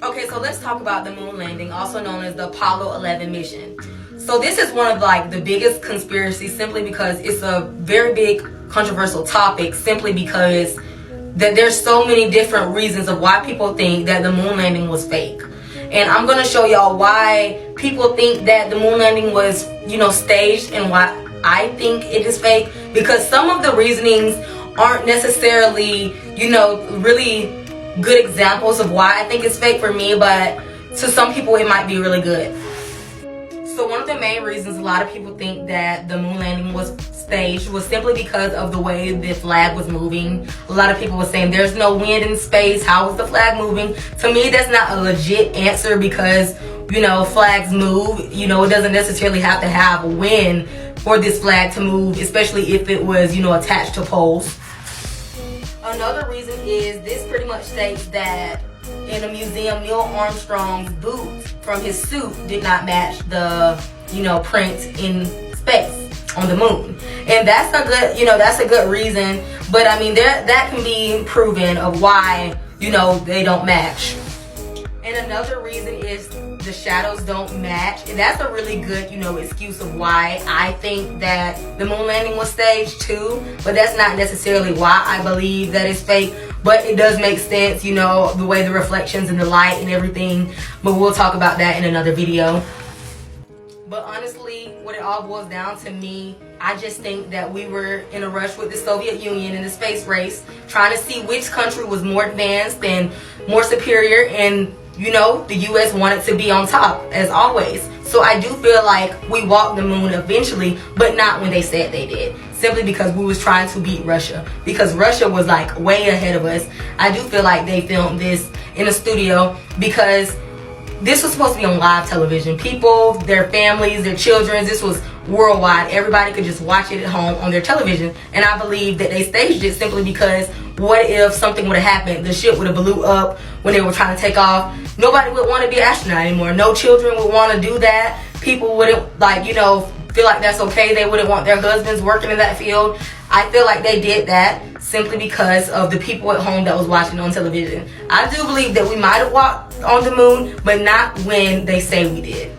Okay, so let's talk about the moon landing, also known as the Apollo 11 mission. So this is one of the biggest conspiracies, simply because it's a very big controversial topic, simply because that there's so many different reasons of why people think that the moon landing was fake. And I'm going to show y'all why people think that the moon landing was, staged, and why I think it is fake. Because some of the reasonings aren't necessarily, really good examples of why I think it's fake for me, but to some people it might be really good. So one of the main reasons a lot of people think that the moon landing was staged was simply because of the way the flag was moving. A lot of people were saying there's no wind in space, how is the flag moving? To me, that's not a legit answer, because flags move. It doesn't necessarily have to have wind for this flag to move, especially if it was attached to poles. Another reason is this pretty much states that in a museum, Neil Armstrong's boots from his suit did not match the print in space on the moon. And that's a good reason, but I mean that can be proven of why they don't match. And another reason is the shadows don't match, and that's a really good excuse of why I think that the moon landing was staged too, but that's not necessarily why I believe that it's fake. But it does make sense, the way the reflections and the light and everything, but we'll talk about that in another video. But honestly, what it all boils down to me, I just think that we were in a rush with the Soviet Union in the space race, trying to see which country was more advanced and more superior, and the US wanted to be on top, as always. So I do feel like we walked the moon eventually, but not when they said they did. Simply because we was trying to beat Russia. Because Russia was way ahead of us. I do feel like they filmed this in a studio, because this was supposed to be on live television. People, their families, their children, this was worldwide. Everybody could just watch it at home on their television. And I believe that they staged it simply because what if something would have happened? The ship would have blew up when they were trying to take off. Nobody would want to be an astronaut anymore. No children would want to do that. People wouldn't feel like that's okay. They wouldn't want their husbands working in that field. I feel like they did that simply because of the people at home that was watching on television. I do believe that we might have walked on the moon, but not when they say we did.